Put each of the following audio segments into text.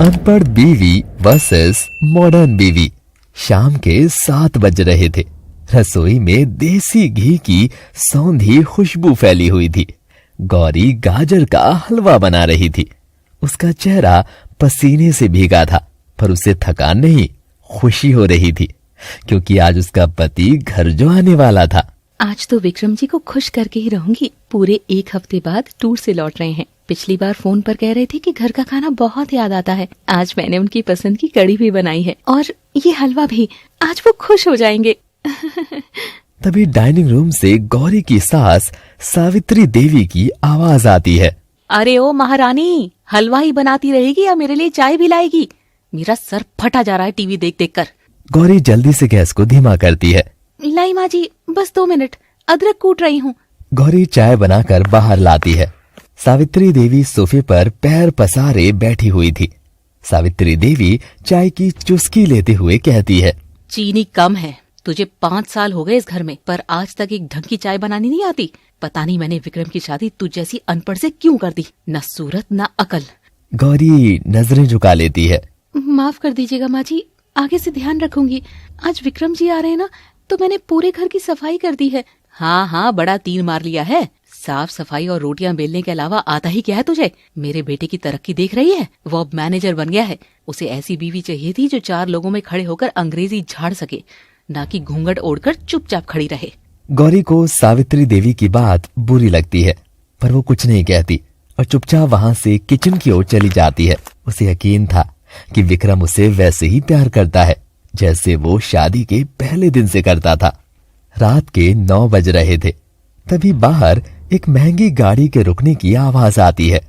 अनपढ़ बीवी versus modern बीवी। शाम के 7 बज रहे थे। रसोई में देसी घी की सौंधी खुशबू फैली हुई थी। गौरी गाजर का हलवा बना रही थी। उसका चेहरा पसीने से भीगा था, पर उसे थकान नहीं, खुशी हो रही थी, क्योंकि आज उसका पति घर जो आने वाला था। आज तो विक्रम जी को खुश करके ही रहूंगी। पूरे 1 हफ्ते बाद टूर से लौट रहे हैं। पिछली बार फोन पर कह रहे थे कि घर का खाना बहुत याद आता है। आज मैंने उनकी पसंद की कढ़ी भी बनाई है और ये हलवा भी। आज वो खुश हो जाएंगे। तभी डाइनिंग रूम से गौरी की सास सावित्री देवी की आवाज आती है। अरे ओ महारानी, हलवा ही बनाती रहेगी या मेरे लिए चाय भी लाएगी? मेरा सर फटा जा रहा है टीवी देख देख कर। गौरी जल्दी से गैस को धीमा करती है। लाई माँ जी, बस 2 मिनट, अदरक कूट रही हूँ। गौरी चाय बनाकर बाहर लाती है। सावित्री देवी सोफे पर पैर पसारे बैठी हुई थी। सावित्री देवी चाय की चुस्की लेते हुए कहती है, चीनी कम है। तुझे 5 साल हो गए इस घर में, पर आज तक एक ढंग की चाय बनानी नहीं आती। पता नहीं मैंने विक्रम की शादी तुझ जैसी अनपढ़ से क्यों कर दी। न सूरत न अकल। गौरी नजरें झुका लेती है। माफ कर दीजिएगा माँ जी, आगे से ध्यान रखूंगी। आज विक्रम जी आ रहे हैं ना, तो मैंने पूरे घर की सफाई कर दी है। हाँ, बड़ा तीर मार लिया है। साफ सफाई और रोटियां बेलने के अलावा आता ही क्या है तुझे? मेरे बेटे की तरक्की देख रही है? वो अब मैनेजर बन गया है। उसे ऐसी बीवी चाहिए थी जो 4 लोगों में खड़े होकर अंग्रेजी झाड़ सके, ना कि घूंघट ओढ़कर चुपचाप खड़ी रहे। गौरी को सावित्री देवी की बात बुरी लगती है, पर वो कुछ नहीं कहती और चुपचाप वहां से किचन की ओर चली जाती है। उसे यकीन था कि विक्रम उसे वैसे ही प्यार करता है जैसे वो शादी के पहले दिन से करता था। रात के 9 बज रहे थे। तभी बाहर एक महंगी गाड़ी के रुकने की आवाज आती है।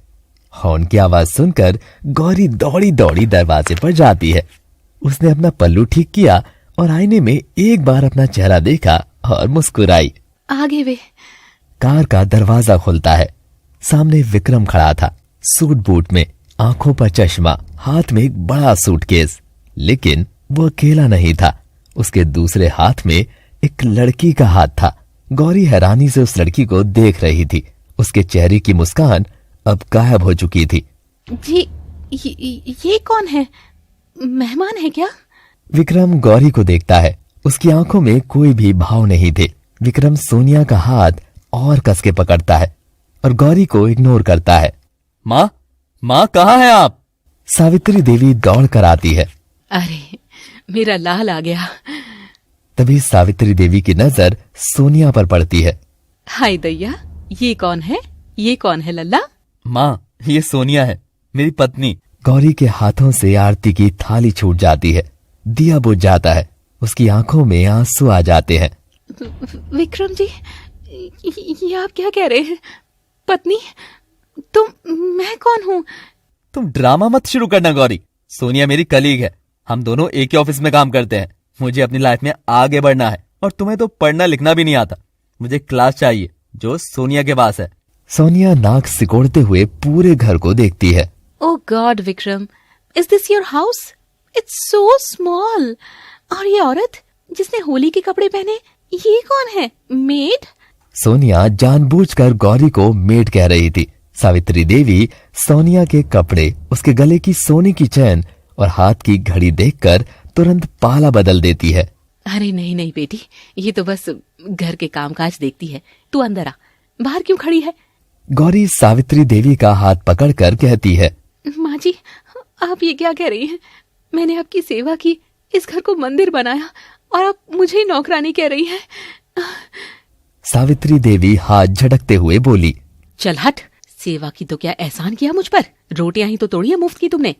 हॉर्न की आवाज सुनकर गौरी दौड़ी दौड़ी दरवाजे पर जाती है। उसने अपना पल्लू ठीक किया और आईने में एक बार अपना चेहरा देखा और मुस्कुराई। आगे वे। कार का दरवाजा खुलता है। सामने विक्रम खड़ा था, सूट बूट में, आंखों पर चश्मा, हाथ में एक बड़ा सूटकेस। लेकिन वो अकेला नहीं था। उसके दूसरे हाथ में एक लड़की का हाथ था। गौरी हैरानी से उस लड़की को देख रही थी। उसके चेहरे की मुस्कान अब गायब हो चुकी थी। जी, ये कौन है? मेहमान है क्या? विक्रम गौरी को देखता है। उसकी आंखों में कोई भी भाव नहीं थे। विक्रम सोनिया का हाथ और कस के पकड़ता है और गौरी को इग्नोर करता है। माँ कहाँ हैं आप? सावित्री देवी दौड़ कर आती है। अरे, मेरा लाल आ गया। तभी सावित्री देवी की नजर सोनिया पर पड़ती है। हाय दैया, ये कौन है? ये कौन है लल्ला? माँ, ये सोनिया है, मेरी पत्नी। गौरी के हाथों से आरती की थाली छूट जाती है। दिया बुझ जाता है। उसकी आंखों में आंसू आ जाते हैं। विक्रम जी, ये आप क्या कह रहे हैं? पत्नी? मैं कौन हूँ? तुम ड्रामा मत शुरू करना गौरी। सोनिया मेरी कलीग है। हम दोनों एक ही ऑफिस में काम करते हैं। मुझे अपनी लाइफ में आगे बढ़ना है और तुम्हें तो पढ़ना लिखना भी नहीं आता। मुझे क्लास चाहिए जो सोनिया के पास है। सोनिया नाक सिकोड़ते हुए पूरे घर को देखती है। Oh god Vikram, is this your house? It's so small. और ये औरत जिसने होली के कपड़े पहने, ये कौन है? मेड? सोनिया जानबूझकर गौरी को मेड कह रही थी। सावित्री देवी सोनिया के कपड़े, उसके गले की सोने की चैन और हाथ की घड़ी देखकर तुरंत पाला बदल देती है। अरे नहीं बेटी, ये तो बस घर के कामकाज देखती है। तू अंदर आ, बाहर क्यों खड़ी है? गौरी सावित्री देवी का हाथ पकड़कर कहती है। माँ जी, आप ये क्या कह रही हैं? मैंने आपकी सेवा की, इस घर को मंदिर बनाया, और आप मुझे नौकरानी कह रही हैं। सावित्री देवी हाथ झटकते हुए बोली। चल हट, सेवा की तो क्या एहसान किया मुझ पर? रोटियां ही तो तोड़ी है मुफ्त की तुमने।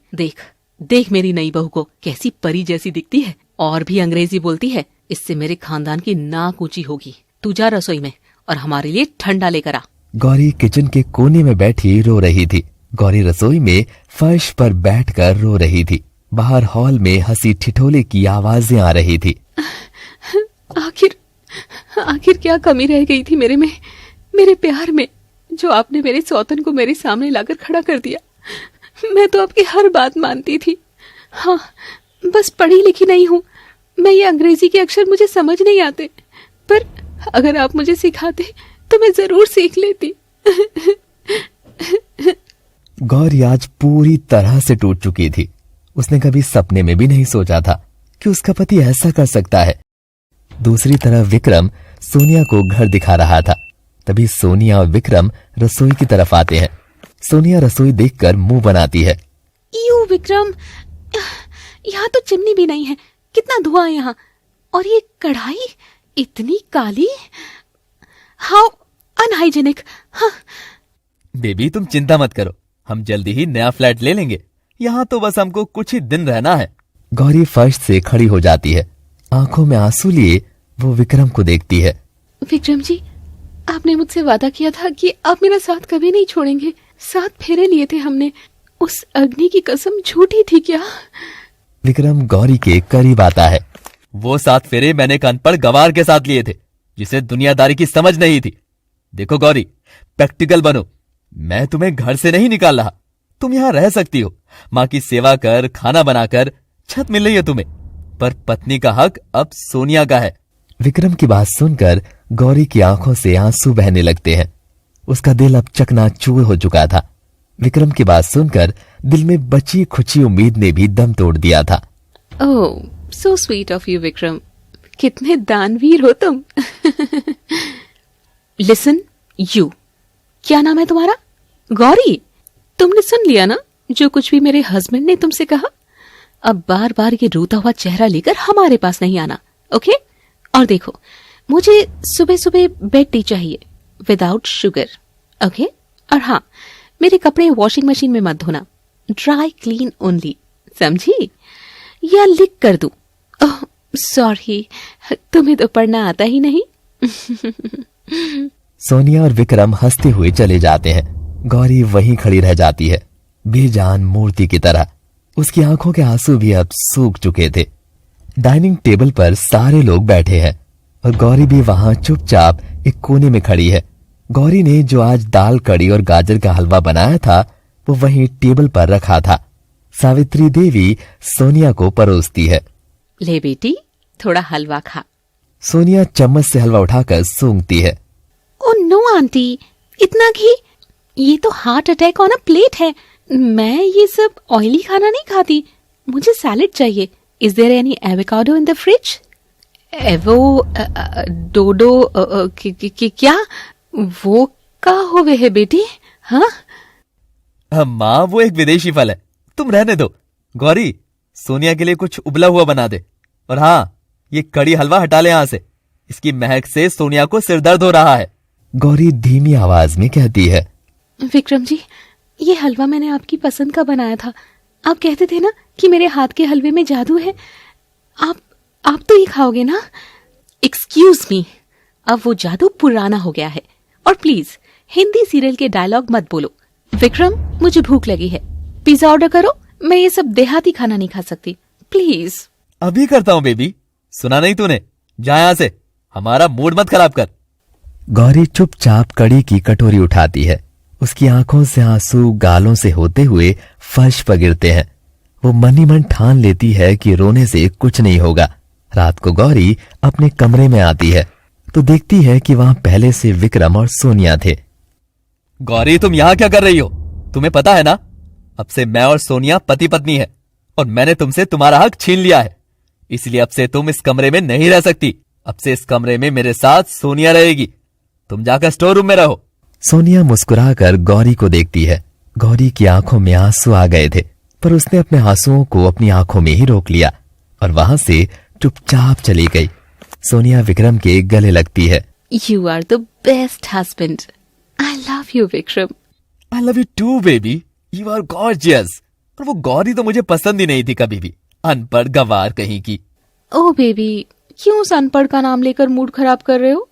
देख मेरी नई बहू को, कैसी परी जैसी दिखती है और भी अंग्रेजी बोलती है। इससे मेरे खानदान की नाक ऊंची होगी। तू जा रसोई में और हमारे लिए ठंडा लेकर आ। गौरी किचन के कोने में बैठी रो रही थी। गौरी रसोई में फर्श पर बैठकर रो रही थी। बाहर हॉल में हंसी ठिठोले की आवाजें आ रही थी। आखिर क्या कमी रह गई थी मेरे में, मेरे प्यार में, जो आपने मेरे सौतन को मेरे सामने लाकर खड़ा कर दिया। मैं तो आपकी हर बात मानती थी। हाँ, बस पढ़ी लिखी नहीं हूँ। मैं ये अंग्रेजी के अक्षर मुझे समझ नहीं आते, पर अगर आप मुझे सिखाते तो मैं जरूर सीख लेती। गौरी आज पूरी तरह से टूट चुकी थी। उसने कभी सपने में भी नहीं सोचा था कि उसका पति ऐसा कर सकता है। दूसरी तरफ विक्रम सोनिया को घर दिखा रहा था। तभी सोनिया और विक्रम रसोई की तरफ आते हैं। सोनिया रसोई देखकर मुंह बनाती है। यू विक्रम, यहाँ तो चिमनी भी नहीं है, कितना धुआं है यहाँ। और ये कढ़ाई इतनी काली, हाउ अनहाइजेनिक। हाँ। बेबी तुम चिंता मत करो, हम जल्दी ही नया फ्लैट ले लेंगे। यहाँ तो बस हमको कुछ ही दिन रहना है। गौरी फर्श से खड़ी हो जाती है। आंखों में आंसू लिए वो विक्रम को देखती है। विक्रम जी, आपने मुझसे वादा किया था कि आप मेरा साथ कभी नहीं छोड़ेंगे। 7 फेरे लिए थे हमने, उस अग्नि की कसम झूठी थी क्या? विक्रम गौरी के करीब आता है। वो 7 फेरे मैंने एक अनपढ़ गवार के साथ लिए थे जिसे दुनियादारी की समझ नहीं थी। देखो गौरी, प्रैक्टिकल बनो। मैं तुम्हें घर से नहीं निकाल रहा, तुम यहाँ रह सकती हो। माँ की सेवा कर, खाना बनाकर, छत मिल रही है तुम्हें, पर पत्नी का हक अब सोनिया का है। विक्रम की बात सुनकर गौरी की आंखों से आंसू बहने लगते हैं। उसका दिल अब चकनाचूर हो चुका था। विक्रम की बात सुनकर दिल में बची खुची उम्मीद ने भी दम तोड़ दिया था। Oh, so sweet of you Vikram, कितने दानवीर हो तुम। लिसन यू, क्या नाम है तुम्हारा? गौरी, तुमने सुन लिया ना जो कुछ भी मेरे हस्बैंड ने तुमसे कहा। अब बार बार ये रोता हुआ चेहरा लेकर हमारे पास नहीं आना, ओके? और देखो, मुझे सुबह सुबह बेड टी चाहिए विदाउट शुगर, ओके? और हाँ, मेरे कपड़े वॉशिंग मशीन में मत धोना, ड्राई क्लीन ओनली, समझी? या लिख कर दूं? ओह सॉरी, तुम्हें तो पढ़ना आता ही नहीं। सोनिया और विक्रम हंसते हुए चले जाते हैं। गौरी वहीं खड़ी रह जाती है, बेजान मूर्ति की तरह। उसकी आंखों के आंसू भी अब सूख चुके थे। डाइनिंग टेबल पर सारे लोग बैठे हैं और गौरी भी वहां चुपचाप एक कोने में खड़ी है। गौरी ने जो आज दाल कड़ी और गाजर का हलवा बनाया था वो वहीं टेबल पर रखा था। सावित्री देवी सोनिया को परोसती है। ले बेटी, थोड़ा हलवा खा। सोनिया चम्मच से हलवा उठाकर सूंघती है। ओ नो आंटी, इतना घी, ये तो heart attack on a plate है। मैं ये सब ऑयली खाना नहीं खाती, मुझे सैलेड चाहिए। Is there any avocado in the fridge? डोडो क्या वो का होवे है बेटी? हाँ माँ, वो एक विदेशी फल है, तुम रहने दो। गौरी, सोनिया के लिए कुछ उबला हुआ बना दे। और हाँ, ये कड़ी हलवा हटा ले यहाँ से, इसकी महक से सोनिया को सिरदर्द हो रहा है। गौरी धीमी आवाज में कहती है। विक्रम जी, ये हलवा मैंने आपकी पसंद का बनाया था। आप कहते थे ना कि मेरे हाथ के हलवे में जादू है। आप तो ये खाओगे ना? एक्सक्यूज मी, अब वो जादू पुराना हो गया है। और प्लीज हिंदी सीरियल के डायलॉग मत बोलो। विक्रम, मुझे भूख लगी है, पिज्जा ऑर्डर करो। मैं ये सब देहाती खाना नहीं खा सकती, प्लीज। अभी करता हूँ बेबी, सुना नहीं तूने? जा यहाँ से, हमारा मूड मत खराब कर। गौरी चुपचाप कड़ी की कटोरी उठाती है। उसकी आंखों से आंसू गालों से होते हुए फर्श पर गिरते हैं। वो मन ही मन ठान लेती है कि रोने से कुछ नहीं होगा। रात को गौरी अपने कमरे में आती है तो देखती है कि वहां पहले से विक्रम और सोनिया थे। गौरी, तुम यहाँ क्या कर रही हो? तुम्हें पता है ना, अब से मैं और सोनिया पति पत्नी है और मैंने तुमसे तुम्हारा हक छीन लिया है। इसलिए अब से तुम इस कमरे में नहीं रह सकती। अब से इस कमरे में मेरे साथ सोनिया रहेगी। तुम जाकर स्टोर रूम में रहो। सोनिया मुस्कुराकर गौरी को देखती है। गौरी की आंखों में आंसू आ गए थे, पर उसने अपने आंसुओं को अपनी आंखों में ही रोक लिया और वहां से चुपचाप चली गई। सोनिया विक्रम के गले लगती है। You are the best husband. I love you Vikram. I love you too baby, you are gorgeous. और वो गौरी तो मुझे पसंद ही नहीं थी कभी भी, अनपढ़ गवार कहीं की। ओ बेबी, क्यों उस अनपढ़ का नाम लेकर मूड खराब कर रहे हो?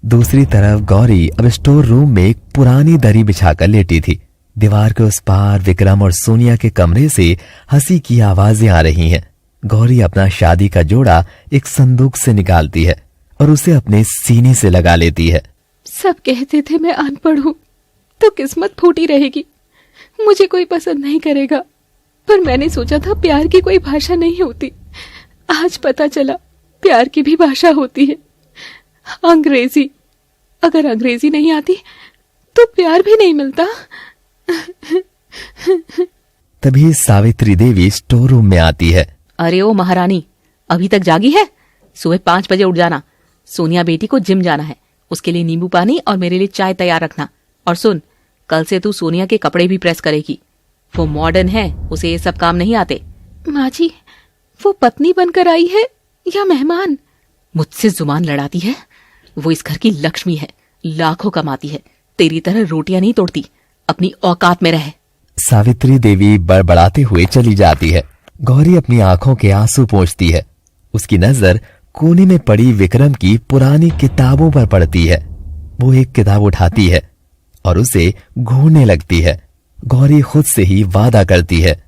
दूसरी तरफ गौरी अब स्टोर रूम में एक पुरानी दरी बिछाकर लेटी थी। दीवार के उस पार विक्रम और सोनिया के कमरे से हंसी की आवाजें आ रही हैं। गौरी अपना शादी का जोड़ा एक संदूक से निकालती है और उसे अपने सीने से लगा लेती है। सब कहते थे मैं अनपढ़ हूँ तो किस्मत फूटी रहेगी, मुझे कोई पसंद नहीं करेगा। पर मैंने सोचा था प्यार की कोई भाषा नहीं होती। आज पता चला प्यार की भी भाषा होती है, अंग्रेजी। अगर अंग्रेजी नहीं आती तो प्यार भी नहीं मिलता। तभी सावित्री देवी स्टोर रूम में आती है। अरे ओ महारानी, अभी तक जागी है? सुबह 5 बजे उठ जाना। सोनिया बेटी को जिम जाना है, उसके लिए नींबू पानी और मेरे लिए चाय तैयार रखना। और सुन, कल से तू सोनिया के कपड़े भी प्रेस करेगी। वो मॉडर्न है, उसे ये सब काम नहीं आते। माँ जी, वो पत्नी बनकर आई है या मेहमान? मुझसे जुबान लड़ाती है। वो इस घर की लक्ष्मी है, लाखों कमाती है, तेरी तरह रोटियां नहीं तोड़ती। अपनी औकात में रहे। सावित्री देवी बड़बड़ाते हुए चली जाती है। गौरी अपनी आंखों के आंसू पोंछती है। उसकी नजर कोने में पड़ी विक्रम की पुरानी किताबों पर पड़ती है। वो एक किताब उठाती है और उसे घूरने लगती है। गौरी खुद से ही वादा करती है,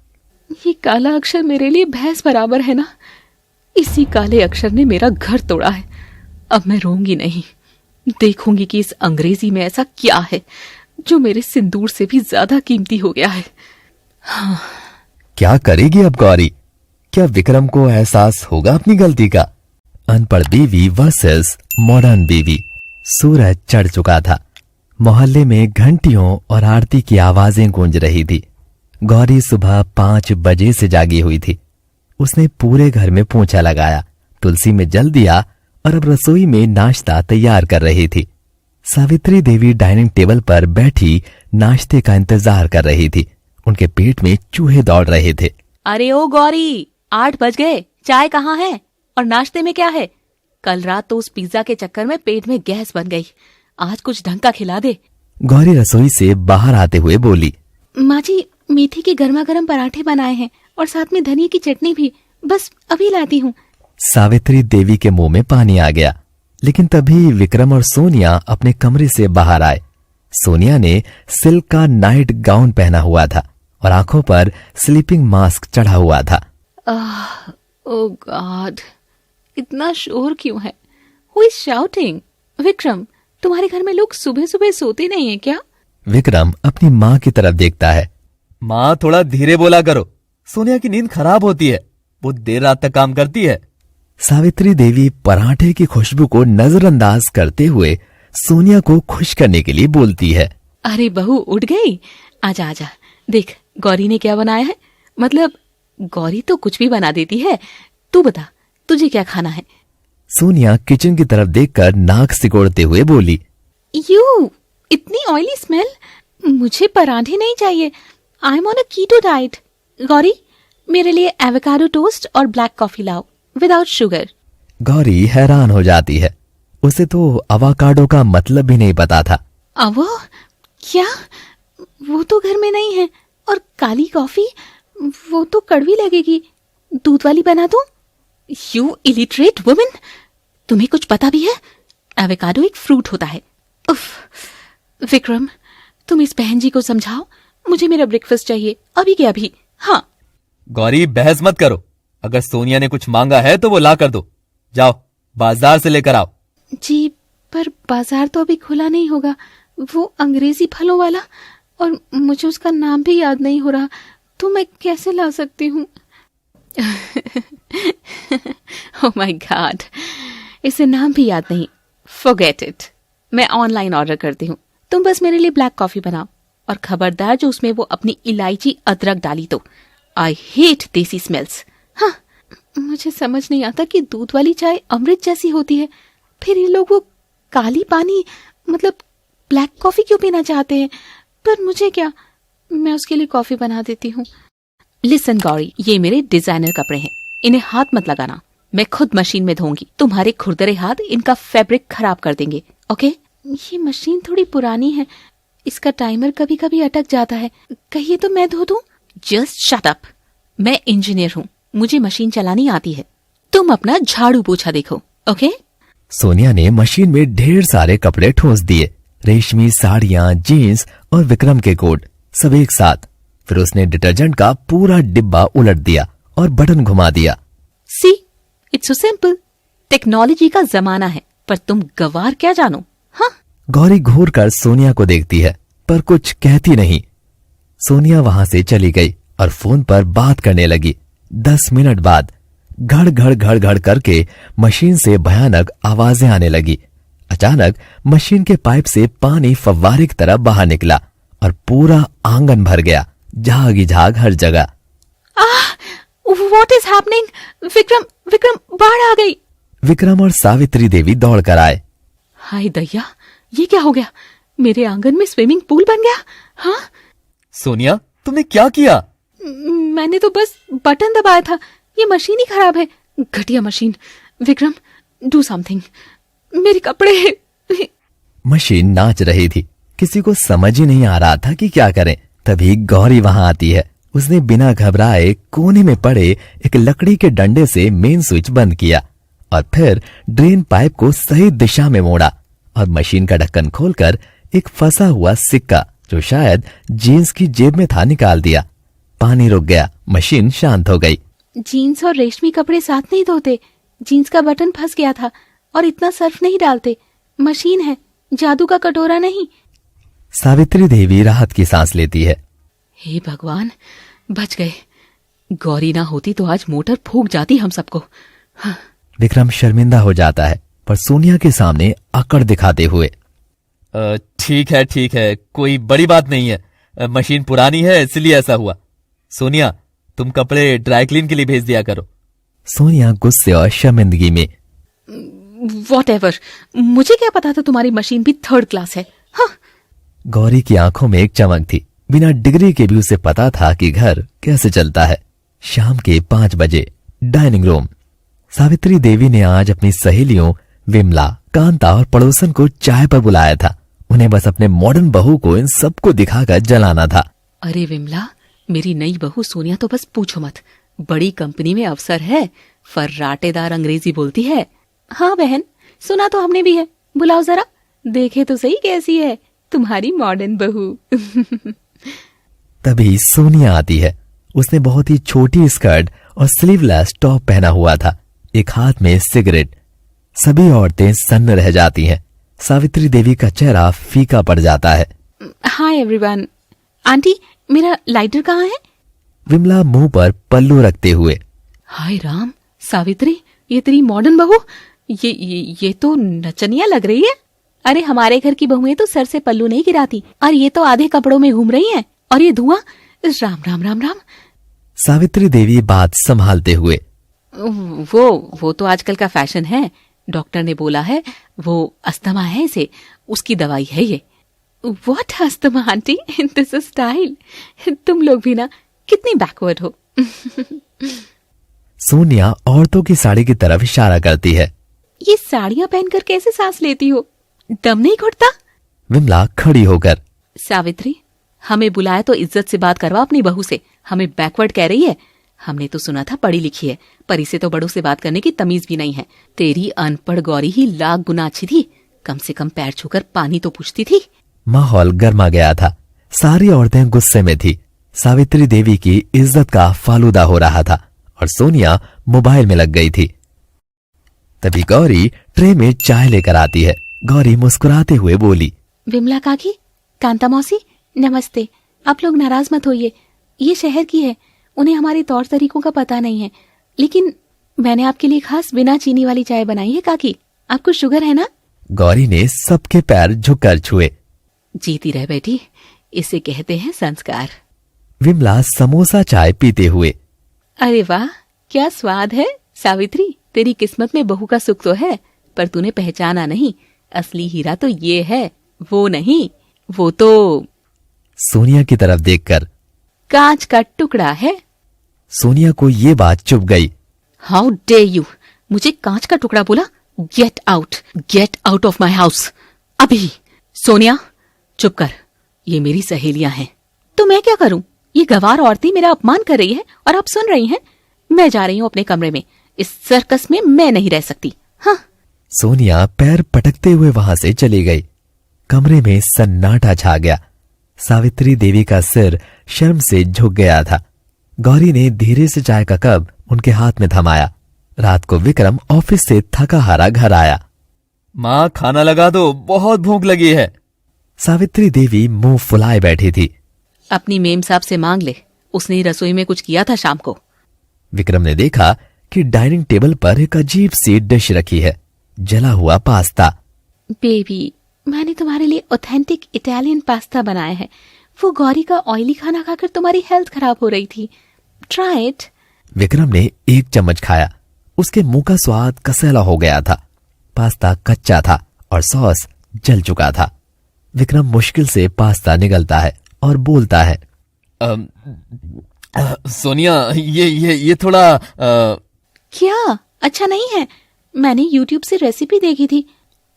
ये काला अक्षर मेरे लिए भैंस बराबर है ना। इसी काले अक्षर ने मेरा घर तोड़ा है। अब मैं रोऊंगी नहीं, देखूंगी कि इस अंग्रेजी में ऐसा क्या है जो मेरे सिंदूर से भी ज्यादा कीमती हो गया है। हाँ। क्या करेगी अब गौरी? क्या विक्रम को एहसास होगा अपनी गलती का? अनपढ़ बीवी वर्सेस मॉडर्न बीवी। सूरज चढ़ चुका था। मोहल्ले में घंटियों और आरती की आवाजें गूंज रही थी। गौरी सुबह 5 बजे से जागी हुई थी। उसने पूरे घर में पोंछा लगाया, तुलसी में जल दिया और अब रसोई में नाश्ता तैयार कर रही थी। सावित्री देवी डाइनिंग टेबल पर बैठी नाश्ते का इंतजार कर रही थी। उनके पेट में चूहे दौड़ रहे थे। अरे ओ गौरी, 8 बज गए, चाय कहाँ है? और नाश्ते में क्या है? कल रात तो उस पिज्जा के चक्कर में पेट में गैस बन गई। आज कुछ ढंग का खिला दे। गौरी रसोई से बाहर आते हुए बोली, माँ जी, मेथी के गर्मा गर्म पराठे बनाए हैं और साथ में धनिया की चटनी भी, बस अभी लाती हूँ। सावित्री देवी के मुंह में पानी आ गया। लेकिन तभी विक्रम और सोनिया अपने कमरे से बाहर आए। सोनिया ने सिल्क का नाइट गाउन पहना हुआ था और आंखों पर स्लीपिंग मास्क चढ़ा हुआ था। ओह गॉड, इतना शोर क्यों है? Who is shouting? विक्रम, तुम्हारे घर में लोग सुबह सुबह सोते नहीं है क्या? विक्रम अपनी माँ की तरफ देखता है। माँ, थोड़ा धीरे बोला करो, सोनिया की नींद खराब होती है, वो देर रात तक काम करती है। सावित्री देवी पराठे की खुशबू को नजरअंदाज करते हुए सोनिया को खुश करने के लिए बोलती है, अरे बहू, उठ गई? आजा आजा, देख गौरी ने क्या बनाया है। मतलब गौरी तो कुछ भी बना देती है। तू बता, तुझे क्या खाना है? सोनिया किचन की तरफ देखकर नाक सिकोड़ते हुए बोली, यू, इतनी ऑयली स्मेल। मुझे पराठे नहीं चाहिए। I am on a keto diet. Gauri, मेरे लिए एवोकाडो टोस्ट और ब्लैक कॉफी लाओ विदाउट शुगर। गौरी हैरान हो जाती है। उसे तो अवाकाडो का मतलब भी नहीं पता था। अवो क्या? वो तो घर में नहीं है। और काली कॉफी, वो तो कड़वी लगेगी। दूध वाली बना दूं? यू इलिटरेट वुमन, तुम्हें कुछ पता भी है? एवोकाडो एक फ्रूट होता है। उफ, विक्रम, तुम इस बहन जी को समझाओ। मुझे मेरा ब्रेकफास्ट चाहिए, अभी के अभी। हाँ। गौरी, बहस मत करो। अगर सोनिया ने कुछ मांगा है तो वो ला कर दो। जाओ, बाजार से लेकर आओ। जी, पर बाजार तो अभी खुला नहीं होगा। वो अंग्रेजी फलों वाला, और मुझे उसका नाम भी याद नहीं हो रहा, तो मैं कैसे ला सकती हूँ? ओह माय गॉड, इसे नाम भी याद नहीं। फॉरगेट इट, मैं ऑनलाइन ऑर्डर करती हूँ। तुम बस मेरे लिए ब्लैक कॉफी बनाओ, और खबरदार जो उसमें वो अपनी इलायची अदरक डाली तो। आई हेट देसी स्मेल्स। हाँ, मुझे समझ नहीं आता कि दूध वाली चाय अमृत जैसी होती है, फिर ये लोग वो काली पानी मतलब ब्लैक कॉफी क्यों पीना चाहते हैं? पर मुझे क्या, मैं उसके लिए कॉफी बना देती हूँ। लिसन गौरी, ये मेरे डिजाइनर कपड़े हैं, इन्हें हाथ मत लगाना। मैं खुद मशीन में धोऊंगी। तुम्हारे खुरदरे हाथ इनका फैब्रिक खराब कर देंगे। ओके? ये मशीन थोड़ी पुरानी है, इसका टाइमर कभी कभी अटक जाता है। कहिए तो मैं धो दूं? Just shut up. मैं इंजीनियर हूँ, मुझे मशीन चलानी आती है। तुम अपना झाड़ू पोछा देखो। ओके? सोनिया ने मशीन में ढेर सारे कपड़े ठोस दिए, रेशमी साड़ियां, जीन्स और विक्रम के कोट, सब एक साथ। फिर उसने डिटर्जेंट का पूरा डिब्बा उलट दिया और बटन घुमा दिया। सी, इट्स सो सिंपल। टेक्नोलॉजी का जमाना है, पर तुम गवार क्या जानो? हाँ? गौरी घूर कर सोनिया को देखती है, पर कुछ कहती नहीं। सोनिया वहां से चली गई और फोन पर बात करने लगी। 10 मिनट बाद घड़ घड़ घड़ घड़ करके मशीन से भयानक आवाजें आने लगी। अचानक मशीन के पाइप से पानी फव्वारे की तरह बाहर निकला और पूरा आंगन भर गया। झाग ही झाग हर जगह। What is happening? Vikram, Vikram, बाढ़ आ गई। विक्रम और सावित्री देवी दौड़ कर आए। हाय दैया, ये क्या हो गया? मेरे आंगन में स्विमिंग पूल बन गया। हाँ, सोनिया, तुमने क्या किया? मैंने तो बस बटन दबाया था। ये मशीन ही खराब है। घटिया मशीन। Vikram, do something. मेरे कपड़े। मशीन नाच रही थी। किसी को समझ ही नहीं आ रहा था कि क्या करें। तभी गौरी वहां आती है। उसने बिना घबराए कोने में पड़े एक लकड़ी के डंडे से मेन स्विच बंद किया और फिर ड्रेन पाइप को सही दिशा में मोड़ा और मशीन का ढक्कन खोलकर एक फंसा हुआ सिक्का, जो शायद जीन्स की जेब में था, निकाल दिया। पानी रुक गया, मशीन शांत हो गई। जीन्स और रेशमी कपड़े साथ नहीं धोते। जीन्स का बटन फंस गया था और इतना सर्फ नहीं डालते। मशीन है, जादू का कटोरा नहीं। सावित्री देवी राहत की सांस लेती है। हे भगवान, बच गए। गौरी ना होती तो आज मोटर फूंक जाती हम सबको। हाँ। विक्रम शर्मिंदा हो जाता है, पर सोनिया के सामने अकड़ दिखाते हुए, ठीक है, कोई बड़ी बात नहीं है। मशीन पुरानी है इसलिए ऐसा हुआ। सोनिया, तुम कपड़े ड्राई क्लीन के लिए भेज दिया करो। सोनिया गुस्से और शर्मिंदगी में, व्हाटएवर, मुझे क्या पता था तुम्हारी मशीन भी थर्ड क्लास है। हाँ। गौरी की आंखों में एक चमक थी। बिना डिग्री के भी उसे पता था कि घर कैसे चलता है। शाम के 5 बजे डाइनिंग रूम। सावित्री देवी ने आज अपनी सहेलियों विमला, कांता और पड़ोसन को चाय पर बुलाया था। उन्हें बस अपने मॉडर्न बहू को इन सबको दिखाकर जलाना था। अरे विमला, मेरी नई बहू सोनिया तो बस पूछो मत। बड़ी कंपनी में अफसर है, फर्राटेदार अंग्रेजी बोलती है। हाँ बहन, सुना तो हमने भी है। बुलाओ जरा, देखे तो सही कैसी है तुम्हारी मॉडर्न बहू। तभी सोनिया आती है। उसने बहुत ही छोटी स्कर्ट और स्लीवलेस टॉप पहना हुआ था, एक हाथ में सिगरेट। सभी औरतें सन्न रह जाती हैं। सावित्री देवी का चेहरा फीका पड़ जाता है। Hi everyone. आंटी, मेरा लाइटर कहाँ है? विमला मुंह पर पल्लू रखते हुए, हाय राम, सावित्री, ये तेरी मॉडर्न बहू? ये तो नचनिया लग रही है। अरे हमारे घर की बहुएं तो सर से पल्लू नहीं गिराती, और ये तो आधे कपड़ों में घूम रही हैं। और ये धुआं, राम राम राम राम। सावित्री देवी बात संभालते हुए, वो तो आजकल का फैशन है। डॉक्टर ने बोला है वो अस्थमा है, इसे उसकी दवाई है ये। What asthma aunty? This is style. तुम लोग भी ना कितनी बैकवर्ड हो। सोनिया औरतों की साड़ी की तरफ इशारा करती है। ये साड़ियां पहनकर कैसे सांस लेती हो? दम नहीं घुटता? विमला खड़ी होकर, सावित्री, हमें बुलाया तो इज्जत से बात करवा अपनी बहू से। हमें बैकवर्ड कह रही है? हमने तो सुना था पढ़ी लिखी है, पर इसे तो बड़ों से बात करने की तमीज भी नहीं है। तेरी अनपढ़ गौरी ही लाख गुना अच्छी थी। कम से कम पैर छूकर पानी तो पूछती थी। माहौल गर्मा गया था। सारी औरतें गुस्से में थी। सावित्री देवी की इज्जत का फालूदा हो रहा था और सोनिया मोबाइल में लग गई थी। तभी गौरी ट्रे में चाय लेकर आती है। गौरी मुस्कुराते हुए बोली, विमला काकी, कांता मौसी, नमस्ते। आप लोग नाराज मत होइए, ये शहर की है, उन्हें हमारे तौर तरीकों का पता नहीं है। लेकिन मैंने आपके लिए खास बिना चीनी वाली चाय बनाई है काकी। आपको शुगर है ना? गौरी ने सबके पैर झुककर छुए। जीती रह बेटी, इसे कहते हैं संस्कार। विमला समोसा चाय पीते हुए, अरे वाह, क्या स्वाद है। सावित्री, तेरी किस्मत में बहू का सुख तो है, पर तूने पहचाना नहीं। असली हीरा तो ये है, वो नहीं। वो तो सोनिया की तरफ देखकर, कांच का टुकड़ा है। सोनिया को ये बात चुभ गई। हाउ डे यू, मुझे कांच का टुकड़ा बोला? Get out of my house अभी। सोनिया, चुप कर, ये मेरी सहेलियां हैं। तो मैं क्या करूं? ये गवार औरतें मेरा अपमान कर रही है और आप सुन रही हैं। मैं जा रही हूं अपने कमरे में। इस सर्कस में मैं नहीं रह सकती। हाँ। सोनिया पैर पटकते हुए वहां से चली गई। कमरे में सन्नाटा छा गया। सावित्री देवी का सिर शर्म से झुक गया था। गौरी ने धीरे से चाय का कप उनके हाथ में थमाया। रात को विक्रम ऑफिस से थका हारा घर आया। माँ, खाना लगा दो, बहुत भूख लगी है। सावित्री देवी मुंह फुलाए बैठी थी। अपनी मेम साहब से मांग ले, उसने ही रसोई में कुछ किया था शाम को। विक्रम ने देखा कि डाइनिंग टेबल पर एक अजीब सी डिश रखी है, जला हुआ पास्ता। बेबी, मैंने तुम्हारे लिए ऑथेंटिक इटालियन पास्ता बनाया है। वो गौरी का ऑयली खाना खाकर तुम्हारी हेल्थ खराब हो रही थी। Try it. विक्रम ने एक चम्मच खाया। उसके मुंह का स्वाद कसैला हो गया था। पास्ता कच्चा था और सॉस जल चुका था। विक्रम मुश्किल से पास्ता निगलता है और बोलता है, सोनिया, ये थोड़ा क्या अच्छा नहीं है? मैंने यूट्यूब से रेसिपी देखी थी।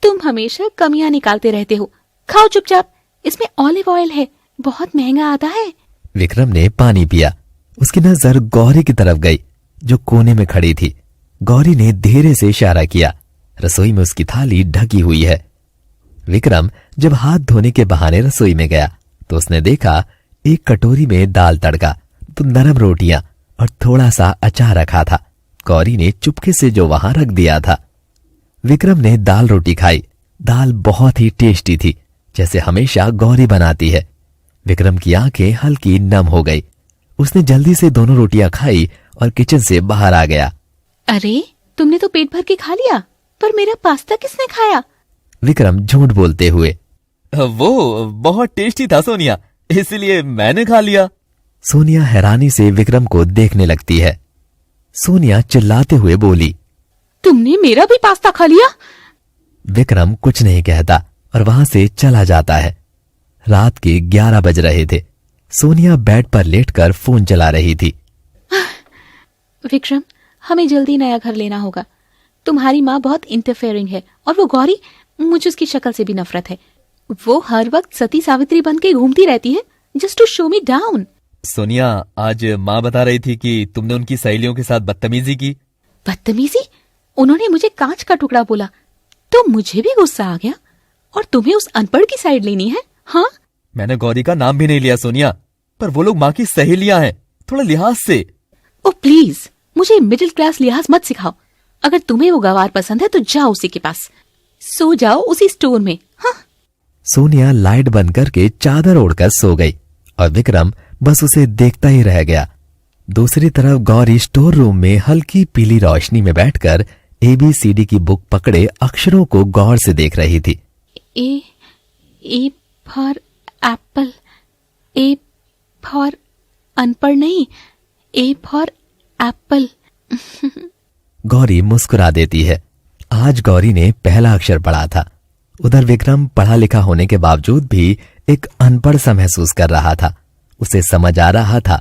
तुम हमेशा कमियां निकालते रहते हो। खाओ चुपचाप, इसमें ऑलिव ऑयल है, बहुत महंगा आता है। विक्रम ने पानी पिया। उसकी नजर गौरी की तरफ गई जो कोने में खड़ी थी। गौरी ने धीरे से इशारा किया। रसोई में उसकी थाली ढकी हुई है। विक्रम जब हाथ धोने के बहाने रसोई में गया तो उसने देखा एक कटोरी में दाल तड़का, तो नरम रोटियां और थोड़ा सा अचार रखा था। गौरी ने चुपके से जो वहां रख दिया था। विक्रम ने दाल रोटी खाई। दाल बहुत ही टेस्टी थी, जैसे हमेशा गौरी बनाती है। विक्रम की आंखें हल्की नम हो गई। उसने जल्दी से दोनों रोटियां खाई और किचन से बाहर आ गया। अरे, तुमने तो पेट भर के खा लिया, पर मेरा पास्ता किसने खाया? विक्रम झूठ बोलते हुए, वो बहुत टेस्टी था सोनिया, इसलिए मैंने खा लिया। सोनिया हैरानी से विक्रम को देखने लगती है। सोनिया चिल्लाते हुए बोली, तुमने मेरा भी पास्ता खा लिया? विक्रम कुछ नहीं कहता और वहां से चला जाता है। रात के 11 बज रहे थे। सोनिया बेड पर लेटकर फोन चला रही थी। विक्रम, हमें जल्दी नया घर लेना होगा। तुम्हारी माँ बहुत इंटरफेयरिंग है और वो गौरी, मुझे उसकी शक्ल से भी नफरत है। वो हर वक्त सती सावित्री बन के घूमती रहती है, just to show me down. Sonia, आज माँ बता रही थी कि तुमने उनकी सहेलियों के साथ बदतमीजी की। बदतमीजी? उन्होंने मुझे कांच का टुकड़ा बोला तो मुझे भी गुस्सा आ गया। और तुम्हें उस अनपढ़ की साइड लेनी है? हाँ, मैंने गौरी का नाम भी नहीं लिया सोनिया, पर वो लोग माँ की सहेलियां हैं, थोड़ा लिहाज से। ओ प्लीज, मुझे मिडिल क्लास लिहाज मत सिखाओ। अगर तुम्हें वो गवार पसंद है तो जाओ उसी के पास, सो जाओ उसी स्टोर में। हाँ। सोनिया लाइट बंद करके चादर ओढ़कर सो गई और विक्रम बस उसे देखता ही रह गया। दूसरी तरफ गौरी स्टोर रूम में हल्की पीली रोशनी में बैठकर ABCD की बुक पकड़े अक्षरों को गौर से देख रही थी। A for Apple. A for अनपढ़ नहीं, ए फॉर एप्पल। गौरी मुस्कुरा देती है। आज गौरी ने पहला अक्षर पढ़ा था। उधर विक्रम पढ़ा लिखा होने के बावजूद भी एक अनपढ़ सा महसूस कर रहा था। उसे समझ आ रहा था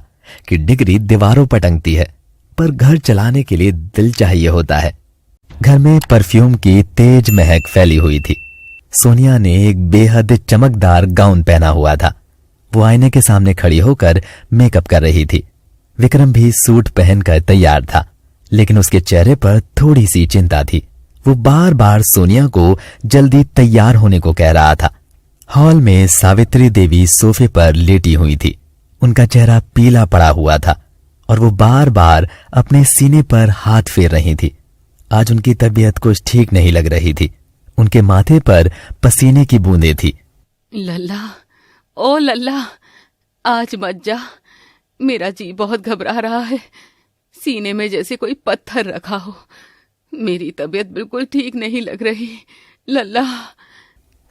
कि डिग्री दीवारों पर टंगती है, पर घर चलाने के लिए दिल चाहिए होता है। घर में परफ्यूम की तेज महक फैली हुई थी। सोनिया ने एक बेहद चमकदार गाउन पहना हुआ था। वो आईने के सामने खड़ी होकर मेकअप कर रही थी। विक्रम भी सूट पहनकर तैयार था, लेकिन उसके चेहरे पर थोड़ी सी चिंता थी। वो बार बार सोनिया को जल्दी तैयार होने को कह रहा था। हॉल में सावित्री देवी सोफे पर लेटी हुई थी। उनका चेहरा पीला पड़ा हुआ था और वो बार बार अपने सीने पर हाथ फेर रही थी। आज उनकी तबीयत कुछ ठीक नहीं लग रही थी। उनके माथे पर पसीने की बूंदें थी। लल्ला, ओ लल्ला, आज मत जा। मेरा जी बहुत घबरा रहा है, सीने में जैसे कोई पत्थर रखा हो। मेरी तबीयत बिल्कुल ठीक नहीं लग रही लल्ला।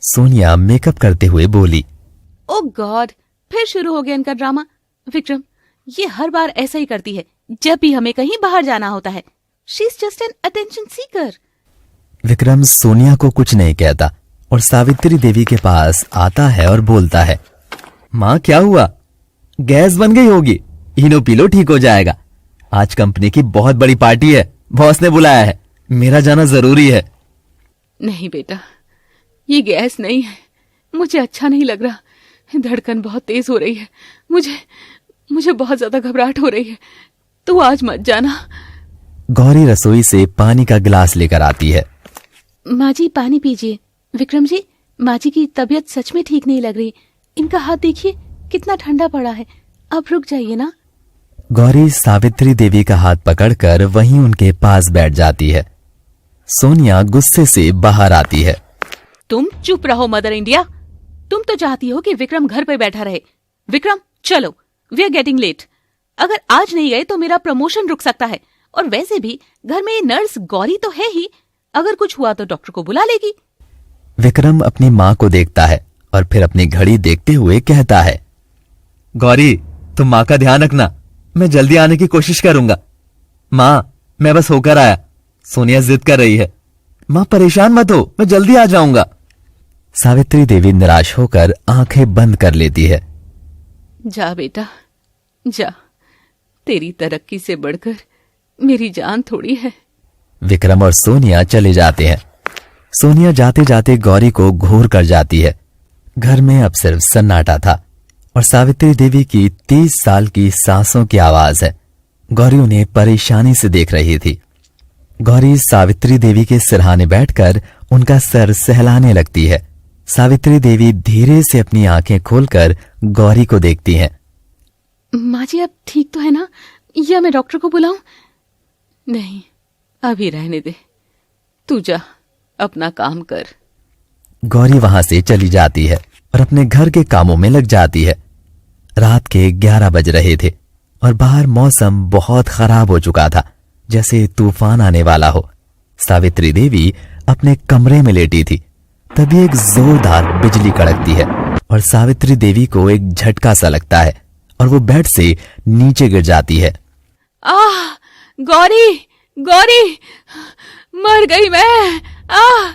सोनिया मेकअप करते हुए बोली। ओ गॉड, फिर शुरू हो गया इनका ड्रामा। विक्रम, ये हर बार ऐसा ही करती है जब भी हमें कहीं बाहर जाना होता है। She is just an attention seeker. Vikram Sonia को कुछ नहीं कहता और सावित्री देवी के पास आता है और बोलता है, माँ क्या हुआ? गैस बन गई होगी, इनो पी लो, ठीक हो जाएगा। आज कंपनी की बहुत बड़ी पार्टी है, बॉस ने बुलाया है, मेरा जाना जरूरी है। नहीं बेटा, ये गैस नहीं है, मुझे अच्छा नहीं लग रहा। धड़कन बहुत तेज हो रही है, मुझे बहुत ज्यादा घबराहट हो रही है। तू आज मत जाना। गौरी रसोई से पानी का गिलास लेकर आती है। माँ जी पानी पीजिए। विक्रम जी, माँ जी की तबीयत सच में ठीक नहीं लग रही। इनका हाथ देखिए कितना ठंडा पड़ा है। अब रुक जाइए ना। गौरी सावित्री देवी का हाथ पकड़कर वहीं उनके पास बैठ जाती है। सोनिया गुस्से से बाहर आती है। तुम चुप रहो मदर इंडिया। तुम तो चाहती हो कि विक्रम घर पे बैठा रहे। विक्रम चलो, वी आर गेटिंग लेट। अगर आज नहीं गए तो मेरा प्रमोशन रुक सकता है। और वैसे भी घर में नर्स गौरी तो है ही, अगर कुछ हुआ तो डॉक्टर को बुला लेगी। विक्रम अपनी माँ को देखता है और फिर अपनी घड़ी देखते हुए कहता है, गौरी, तुम माँ का ध्यान रखना, मैं जल्दी आने की कोशिश करूंगा। माँ, मैं बस होकर आया। सोनिया जिद कर रही है। माँ परेशान मत हो, मैं जल्दी आ जाऊंगा। सावित्री देवी निराश होकर आंखें बंद कर लेती है। जा बेटा जा, तेरी तरक्की से बढ़कर मेरी जान थोड़ी है। विक्रम और सोनिया चले जाते हैं। सोनिया जाते जाते गौरी को घूर कर जाती है। घर में अब सिर्फ सन्नाटा था और सावित्री देवी की 30 साल की सांसों की आवाज है। गौरी उन्हें परेशानी से देख रही थी। गौरी सावित्री देवी के सिरहाने बैठकर उनका सर सहलाने लगती है। सावित्री देवी धीरे से अपनी आंखें खोलकर गौरी को देखती हैं। माँ जी अब ठीक तो है ना, या मैं डॉक्टर को बुलाऊं? नहीं, अभी रहने दे, तू जा अपना काम कर। गौरी वहां से चली जाती है और अपने घर के कामों में लग जाती है। रात के 11 बज रहे थे और बाहर मौसम बहुत खराब हो चुका था, जैसे तूफान आने वाला हो। सावित्री देवी अपने कमरे में लेटी थी। तभी एक जोरदार बिजली कड़कती है और सावित्री देवी को एक झटका सा लगता है और वो बेड से नीचे गिर जाती है। आह, गौरी गौरी, मर गई मैं। आह!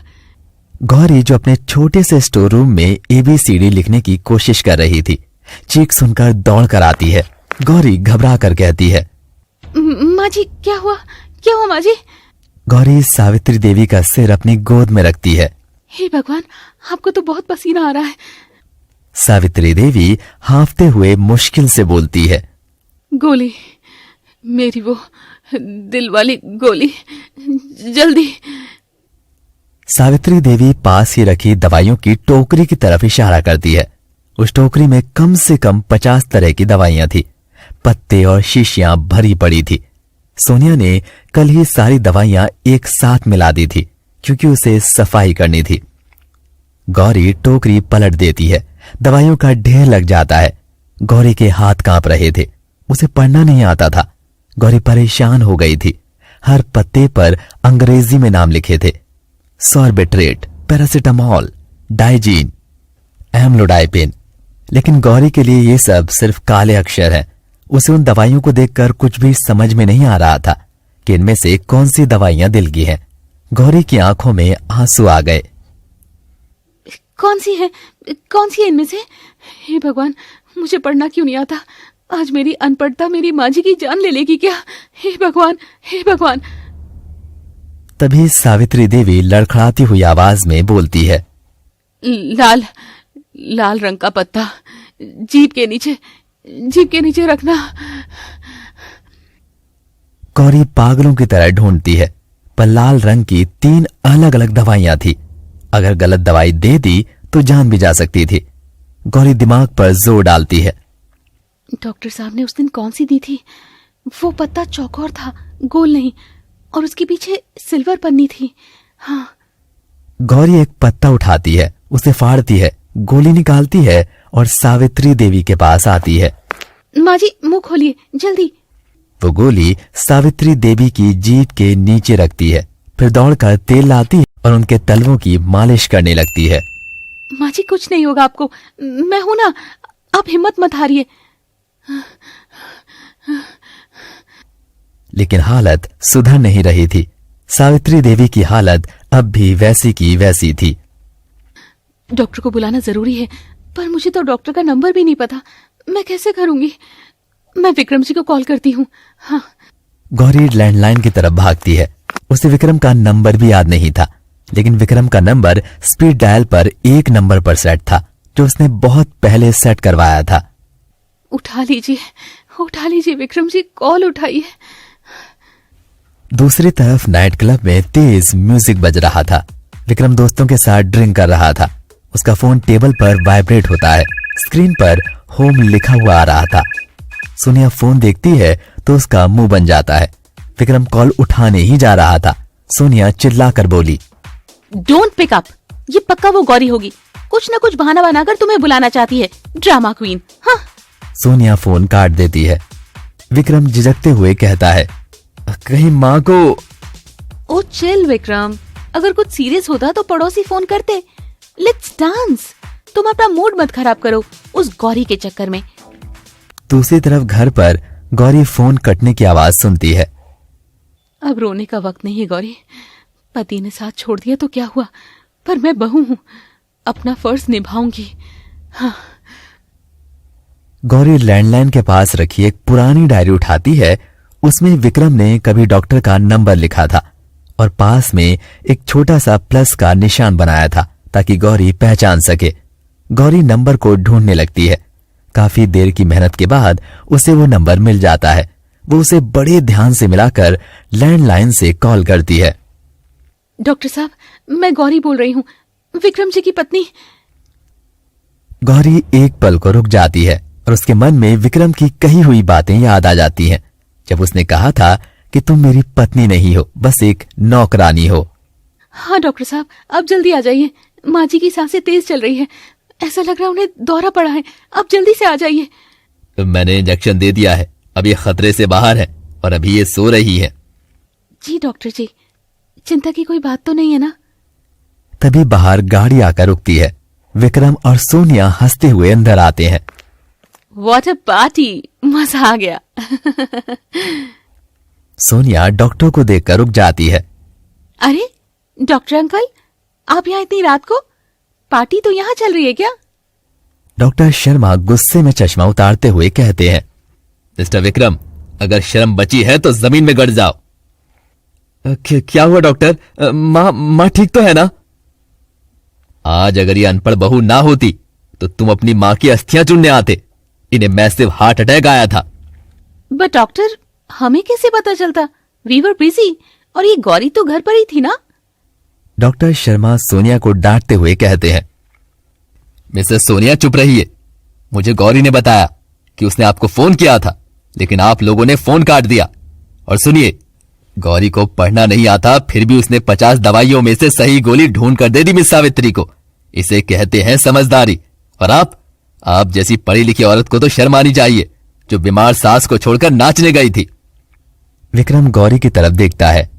गौरी, जो अपने छोटे से स्टोर रूम में ABCD लिखने की कोशिश कर रही थी, चीख सुनकर दौड़ कर आती है। गौरी घबरा कर कहती है, माँ जी क्या हुआ, क्या हुआ माँ जी? गौरी सावित्री देवी का सिर अपनी गोद में रखती है। हे भगवान, आपको तो बहुत पसीना आ रहा है। सावित्री देवी हांफते हुए मुश्किल से बोलती है, गोली, मेरी वो दिल वाली गोली, जल्दी। सावित्री देवी पास ही रखी दवाइयों की टोकरी की तरफ इशारा करती है। उस टोकरी में कम से कम 50 तरह की दवाइयां थी। पत्ते और शीशियां भरी पड़ी थी। सोनिया ने कल ही सारी दवाइयां एक साथ मिला दी थी, क्योंकि उसे सफाई करनी थी। गौरी टोकरी पलट देती है। दवाइयों का ढेर लग जाता है। गौरी के हाथ कांप रहे थे। उसे पढ़ना नहीं आता था। गौरी परेशान हो गई थी। हर पत्ते पर अंग्रेजी में नाम लिखे थे। Sorbitrate, paracetamol, Digene, amlodipine. लेकिन गौरी के लिए ये सब सिर्फ काले अक्षर हैं। उसे उन दवाइयों को देखकर कुछ भी समझ में नहीं आ रहा था कि इनमें से कौन सी दवाइयां दिल की हैं। गौरी की आंखों में आंसू आ गए। कौन सी है इनमें से? हे भगवान, मुझे पढ़ना क्यों नहीं आता? आज मेरी अनपढ़ता मेरी माँ जी की जान ले लेगी क्या? हे भगवान, हे भगवान। तभी सावित्री देवी लड़खड़ाती हुई आवाज में बोलती है, लाल रंग का पत्ता जीभ के नीचे रखना। गौरी पागलों की तरह ढूंढती है, पर लाल रंग की 3 अलग अलग दवाइयां थी। अगर गलत दवाई दे दी तो जान भी जा सकती थी। गौरी दिमाग पर जोर डालती है। डॉक्टर साहब ने उस दिन कौन सी दी थी? वो पत्ता चौकोर था, गोल नहीं, और उसके पीछे सिल्वर पन्नी थी। हाँ। गौरी एक पत्ता उठाती है, उसे फाड़ती है, गोली निकालती है और सावित्री देवी के पास आती है। माँ जी, मुंह खोलिए जल्दी। वो गोली सावित्री देवी की जीभ के नीचे रखती है, फिर दौड़कर तेल लाती है और उनके तलवों की मालिश करने लगती है। माँ जी, कुछ नहीं होगा आपको, मैं हूं ना, आप हिम्मत मत हारिए। लेकिन हालत सुधर नहीं रही थी। सावित्री देवी की हालत अब भी वैसी की वैसी थी। डॉक्टर को बुलाना जरूरी है, पर मुझे तो डॉक्टर का नंबर भी नहीं पता। मैं कैसे करूंगी? मैं विक्रम जी को कॉल करती हूँ। हाँ। गौरी लैंडलाइन की तरफ भागती है। उसे विक्रम का नंबर भी याद नहीं था, लेकिन विक्रम का नंबर स्पीड डायल पर 1 नंबर पर सेट था, जो उसने बहुत पहले सेट करवाया था। उठा लीजिए विक्रम जी, कॉल उठाइए। दूसरी तरफ नाइट क्लब में तेज म्यूजिक बज रहा था। विक्रम दोस्तों के साथ ड्रिंक कर रहा था। उसका फोन टेबल पर वाइब्रेट होता है। स्क्रीन पर होम लिखा हुआ आ रहा था। सोनिया फोन देखती है तो उसका मुंह बन जाता है। विक्रम कॉल उठाने ही जा रहा था। सोनिया चिल्लाकर बोली, डोंट पिक अप। ये पक्का वो गौरी होगी, कुछ न कुछ बहाना बनाकर तुम्हें बुलाना चाहती है, ड्रामा क्वीन। हाँ। सोनिया फोन काट देती है। विक्रम झिझकते हुए कहता है, कहीं माँ को। ओ चिल विक्रम, अगर कुछ सीरियस होता तो पड़ोसी फोन करते। Let's dance. तुम अपना मूड मत खराब करो उस गौरी के चक्कर में। दूसरी तरफ घर पर गौरी फोन कटने की आवाज सुनती है। अब रोने का वक्त नहीं है गौरी। पति ने साथ छोड़ दिया तो क्या हुआ, पर मैं बहू हूं, अपना फर्ज निभाऊंगी। हाँ। गौरी लैंडलाइन के पास रखी एक पुरानी डायरी उठाती है। उसमें विक्रम ने कभी डॉक्टर का नंबर लिखा था और पास में एक छोटा सा प्लस का निशान बनाया था ताकि गौरी पहचान सके। गौरी नंबर को ढूंढने लगती है। काफी देर की मेहनत के बाद उसे वो नंबर मिल जाता है। वो उसे बड़े ध्यान से मिलाकर लैंडलाइन से कॉल करती है। डॉक्टर साहब, मैं गौरी बोल रही हूँ, विक्रम जी की पत्नी। गौरी एक पल को रुक जाती है और उसके मन में विक्रम की कही हुई बातें याद आ जाती हैं, जब उसने कहा था कि तुम मेरी पत्नी नहीं हो, बस एक नौकरानी हो। हाँ डॉक्टर साहब, अब जल्दी आ जाइए। माँ जी की सांसें तेज चल रही है, ऐसा लग रहा है उन्हें दौरा पड़ा है। अब जल्दी से आ जाइए। मैंने इंजेक्शन दे दिया है, अब ये खतरे से बाहर है और अभी ये सो रही है। जी डॉक्टर जी, चिंता की कोई बात तो नहीं है ना? तभी बाहर गाड़ी आकर रुकती है। विक्रम और सोनिया हंसते हुए अंदर आते हैं। व्हाट अ पार्टी, मजा आ गया। सोनिया डॉक्टर को देखकर रुक जाती है। अरे डॉक्टर अंकल, आप यहाँ इतनी रात को? पार्टी तो यहाँ चल रही है क्या? डॉक्टर शर्मा गुस्से में चश्मा उतारते हुए कहते हैं। मिस्टर विक्रम, अगर शर्म बची है तो जमीन में गड़ जाओ। क्या हुआ डॉक्टर? माँ ठीक तो है ना? आज अगर ये अनपढ़ बहू ना होती तो तुम अपनी माँ की अस्थियां चुनने आते। इन्हें मैसिव हार्ट अटैक आया था। बट डॉक्टर, हमें कैसे पता चलता? वी वर बिजी, और ये गौरी तो घर पर ही थी ना? डॉक्टर शर्मा सोनिया को डांटते हुए कहते हैं। मिसेस सोनिया चुप रहिए। मुझे गौरी ने बताया कि उसने आपको फोन किया था, लेकिन आप लोगों ने फोन काट दिया। और सुनिए, गौरी को पढ़ना नहीं आता, फिर भी उसने 50 दवाइयों में से सही गोली ढूंढ कर दे दी मिस सावित्री को। इसे कहते हैं समझदारी। और आप जैसी पढ़ी लिखी औरत को तो शर्म आनी चाहिए, जो बीमार सास को छोड़कर नाचने गई थी। विक्रम गौरी की तरफ देखता है।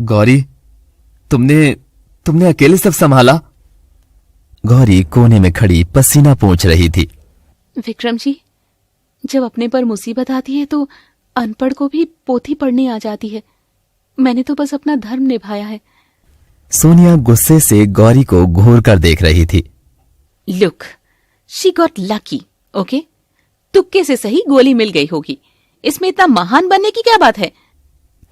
गौरी, तुमने अकेले सब संभाला? गौरी कोने में खड़ी पसीना पोंछ रही थी। विक्रम जी, जब अपने पर मुसीबत आती है तो अनपढ़ को भी पोथी पढ़नी आ जाती है। मैंने तो बस अपना धर्म निभाया है। सोनिया गुस्से से गौरी को घूर कर देख रही थी। Look, she got lucky, okay? तुक्के से सही गोली मिल गई होगी, इसमें इतना महान बनने की क्या बात है?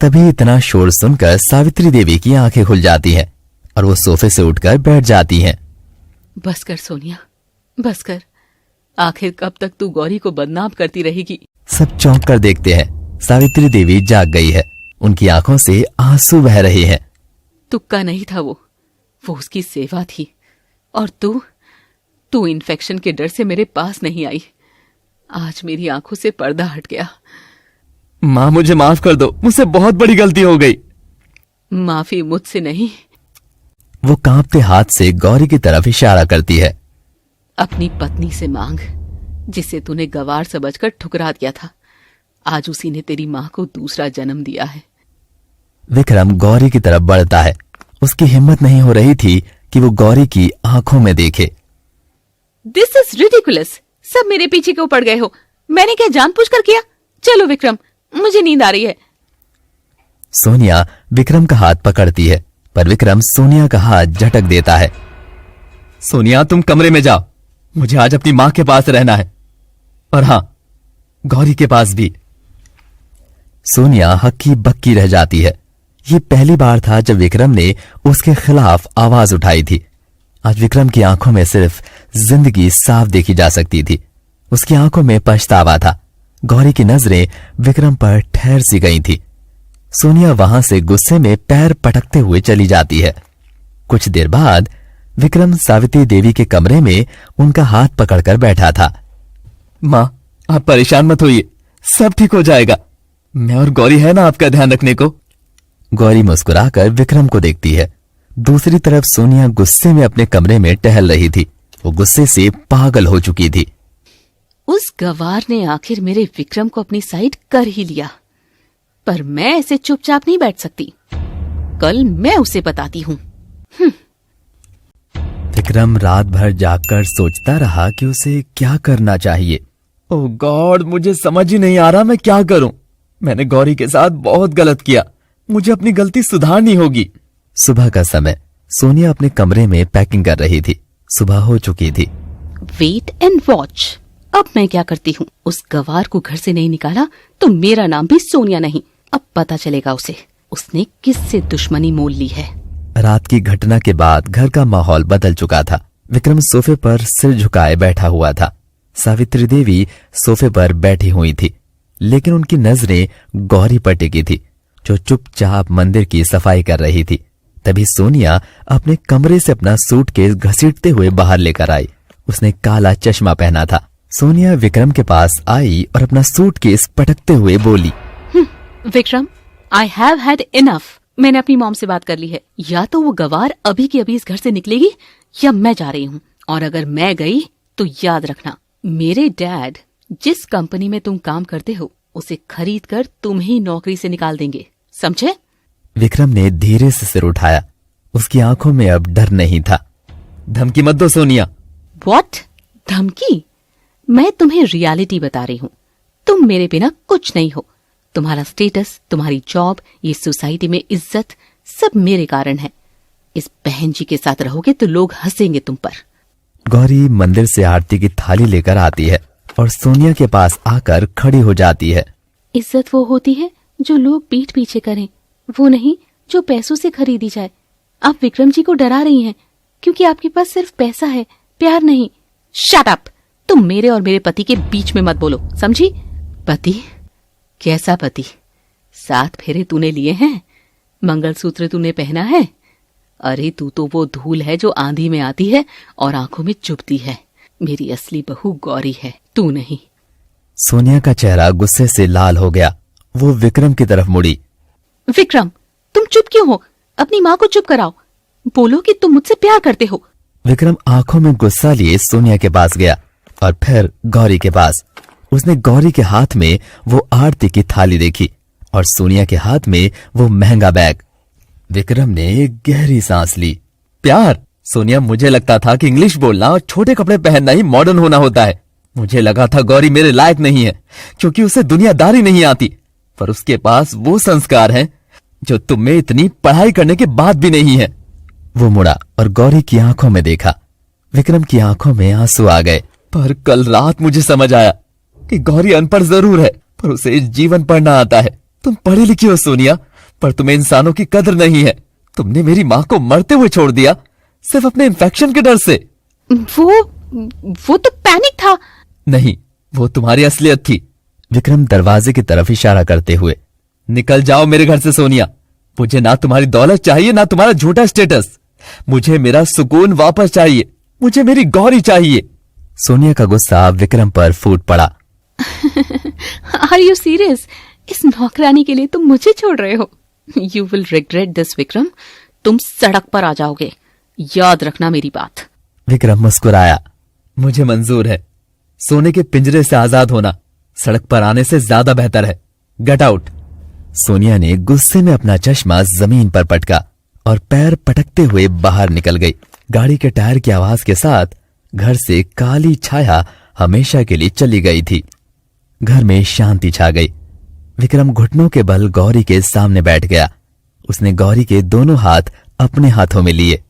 तभी इतना शोर सुनकर सावित्री देवी की आंखें खुल जाती हैं और वो सोफे से उठकर बैठ जाती हैं। बस कर सोनिया, बस कर। आखिर कब तक तू गौरी को बदनाम करती रहेगी? सब चौंक कर देखते हैं। सावित्री देवी जाग गई है, उनकी आंखों से आंसू बह रहे हैं। तुक्का नहीं था वो उसकी सेवा थी। और तू इन्फेक्शन के डर से मेरे पास नहीं आई। आज मेरी आंखों से पर्दा हट गया। माँ, मुझे माफ कर दो, मुझसे बहुत बड़ी गलती हो गई। माफी मुझसे नहीं। वो कांपते हाथ से गौरी की तरफ इशारा करती है। अपनी पत्नी से मांग, जिसे तूने गवार समझकर ठुकरा दिया था। आज उसी ने तेरी माँ को दूसरा जन्म दिया है। विक्रम गौरी की तरफ बढ़ता है। उसकी हिम्मत नहीं हो रही थी कि वो गौरी की आंखों में देखे। This is ridiculous. सब मेरे पीछे क्यों पड़ गए हो? मैंने क्या जानबूझकर किया? चलो विक्रम, मुझे नींद आ रही है। सोनिया विक्रम का हाथ पकड़ती है, पर विक्रम सोनिया का हाथ झटक देता है। सोनिया, तुम कमरे में जाओ, मुझे आज अपनी माँ के पास रहना है। और हाँ, गौरी के पास भी। सोनिया हक्की बक्की रह जाती है। ये पहली बार था जब विक्रम ने उसके खिलाफ आवाज उठाई थी। आज विक्रम की आंखों में सिर्फ जिंदगी साफ देखी जा सकती थी। उसकी आंखों में पछतावा था। गौरी की नजरें विक्रम पर ठहर सी गई थी। सोनिया वहां से गुस्से में पैर पटकते हुए चली जाती है। कुछ देर बाद विक्रम सावित्री देवी के कमरे में उनका हाथ पकड़कर बैठा था। माँ, आप परेशान मत होइए, सब ठीक हो जाएगा। मैं और गौरी है ना आपका ध्यान रखने को। गौरी मुस्कुराकर विक्रम को देखती है। दूसरी तरफ सोनिया गुस्से में अपने कमरे में टहल रही थी। वो गुस्से से पागल हो चुकी थी। उस गवार ने आखिर मेरे विक्रम को अपनी साइड कर ही लिया, पर मैं ऐसे चुपचाप नहीं बैठ सकती। कल मैं उसे बताती हूँ। विक्रम रात भर जागकर सोचता रहा कि उसे क्या करना चाहिए। ओह गॉड, मुझे समझ ही नहीं आ रहा मैं क्या करूं। मैंने गौरी के साथ बहुत गलत किया, मुझे अपनी गलती सुधारनी होगी। सुबह का समय सोनिया अपने कमरे में पैकिंग कर रही थी। सुबह हो चुकी थी। Wait and watch. अब मैं क्या करती हूँ, उस गवार को घर से नहीं निकाला तो मेरा नाम भी सोनिया नहीं। अब पता चलेगा उसे उसने किससे दुश्मनी मोल ली है। रात की घटना के बाद घर का माहौल बदल चुका था। विक्रम सोफे पर सिर झुकाए बैठा हुआ था। सावित्री देवी सोफे पर बैठी हुई थी, लेकिन उनकी नजरें गौरी पर टिकी थी, जो चुपचाप मंदिर की सफाई कर रही थी। तभी सोनिया अपने कमरे से अपना सूटकेस घसीटते हुए बाहर लेकर आई। उसने काला चश्मा पहना था। सोनिया विक्रम के पास आई और अपना सूटकेस पटकते हुए बोली, Vikram, I have had enough. मैंने अपनी मॉम से बात कर ली है। या तो वो गवार अभी की अभी इस घर से निकलेगी या मैं जा रही हूँ। और अगर मैं गई तो याद रखना, मेरे डैड जिस कंपनी में तुम काम करते हो उसे खरीद कर तुम ही नौकरी से निकाल देंगे, समझे? विक्रम ने धीरे से सिर उठाया। उसकी आंखों में अब डर नहीं था। धमकी मत दो सोनिया। व्हाट? धमकी? मैं तुम्हें रियलिटी बता रही हूँ। तुम मेरे बिना कुछ नहीं हो। तुम्हारा स्टेटस, तुम्हारी जॉब, ये सोसाइटी में इज्जत, सब मेरे कारण है। इस बहन जी के साथ रहोगे तो लोग हंसेंगे तुम पर। गौरी मंदिर से आरती की थाली लेकर आती है और सोनिया के पास आकर खड़ी हो जाती है। इज्जत वो होती है जो लोग पीठ पीछे करें, वो नहीं जो पैसों से खरीदी जाए। आप विक्रम जी को डरा रही हैं क्योंकि आपके पास सिर्फ पैसा है, प्यार नहीं। Shut up! तुम मेरे और मेरे पति के बीच में मत बोलो, समझी? पति? कैसा पति? 7 फेरे तूने लिए हैं, मंगलसूत्र तूने पहना है। अरे तू तो वो धूल है जो आंधी में आती है और आंखों में चुभती है। मेरी असली बहू गौरी है, तू नहीं। सोनिया का चेहरा गुस्से से लाल हो गया। वो विक्रम की तरफ मुड़ी। विक्रम, तुम चुप क्यों हो? अपनी माँ को चुप कराओ। बोलो कि तुम मुझसे प्यार करते हो। विक्रम आंखों में गुस्सा लिए सोनिया के पास गया और फिर गौरी के पास। उसने गौरी के हाथ में वो आरती की थाली देखी और सोनिया के हाथ में वो महंगा बैग। विक्रम ने एक गहरी सांस ली। प्यार? सोनिया, मुझे लगता था कि इंग्लिश बोलना और छोटे कपड़े पहनना ही मॉडर्न होना होता है। मुझे लगा था गौरी मेरे लायक नहीं है क्योंकि उसे दुनियादारी नहीं आती, पर उसके पास वो संस्कार हैं जो तुम में इतनी पढ़ाई करने के बाद भी नहीं है। वो मुड़ा और गौरी की आंखों में देखा। विक्रम की आंखों में आंसू आ गए। पर कल रात मुझे समझ आया कि गौरी अनपढ़ जरूर है, पर उसे जीवन पढ़ना आता है। तुम पढ़ी लिखी हो सोनिया, पर तुम्हें इंसानों की कदर नहीं है। तुमने मेरी माँ को मरते हुए छोड़ दिया सिर्फ अपने इन्फेक्शन के डर से। वो तो पैनिक था। नहीं, वो तुम्हारी असलियत थी। विक्रम दरवाजे की तरफ इशारा करते हुए। निकल जाओ मेरे घर से सोनिया। मुझे ना तुम्हारी दौलत चाहिए ना तुम्हारा झूठा स्टेटस। मुझे मेरा सुकून वापस चाहिए। मुझे मेरी गौरी चाहिए। सोनिया का गुस्सा विक्रम पर फूट पड़ा। Are you serious? इस नौकरानी के लिए तुम मुझे छोड़ रहे हो? You will regret this Vikram. तुम सड़क पर आ जाओगे, याद रखना मेरी बात। विक्रम मुस्कुराया। मुझे मंजूर है। सोने के पिंजरे से आजाद होना सड़क पर आने से ज्यादा बेहतर है। Get out. सोनिया ने गुस्से में अपना चश्मा जमीन पर पटका और पैर पटकते हुए बाहर निकल गई। गाड़ी के टायर की आवाज के साथ घर से काली छाया हमेशा के लिए चली गई थी। घर में शांति छा गई। विक्रम घुटनों के बल गौरी के सामने बैठ गया। उसने गौरी के दोनों हाथ अपने हाथों में लिए।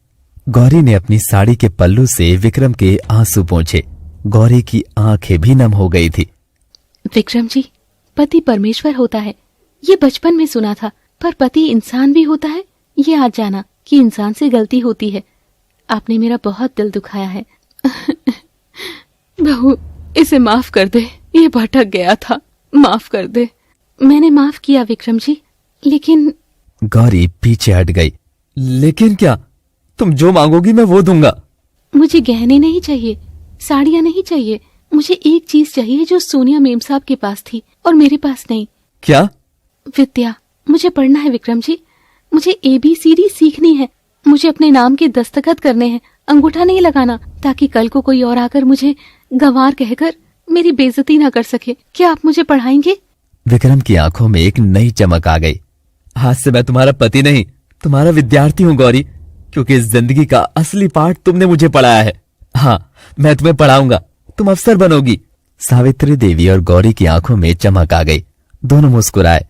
गौरी ने अपनी साड़ी के पल्लू से विक्रम के आंसू पोंछे। गौरी की आंखें भी नम हो गई थी। विक्रम जी, पति परमेश्वर होता है, ये बचपन में सुना था, पर पति इंसान भी होता है, ये आज जाना कि इंसान से गलती होती है। आपने मेरा बहुत दिल दुखाया है। बहू, इसे माफ कर दे, ये भटक गया था, माफ कर दे। मैंने माफ किया विक्रम जी, लेकिन। गौरी पीछे हट गई। लेकिन क्या? तुम जो मांगोगी मैं वो दूंगा। मुझे गहने नहीं चाहिए, साड़ियाँ नहीं चाहिए। मुझे एक चीज चाहिए जो सोनिया मेम साहब के पास थी और मेरे पास नहीं। क्या? विद्या। मुझे पढ़ना है विक्रम जी। मुझे ABCD सीखनी है। मुझे अपने नाम के दस्तखत करने हैं, अंगूठा नहीं लगाना, ताकि कल को कोई और आकर मुझे गंवार कहकर मेरी बेइज्जती ना कर सके। क्या आप मुझे पढ़ाएंगे? विक्रम की आंखों में एक नई चमक आ गई। आज से मैं तुम्हारा पति नहीं, तुम्हारा विद्यार्थी हूँ गौरी, क्योंकि इस जिंदगी का असली पाठ तुमने मुझे पढ़ाया है। हाँ, मैं तुम्हें पढ़ाऊंगा, तुम अफसर बनोगी, सावित्री देवी और गौरी की आंखों में चमक आ गई। दोनों मुस्कुराए।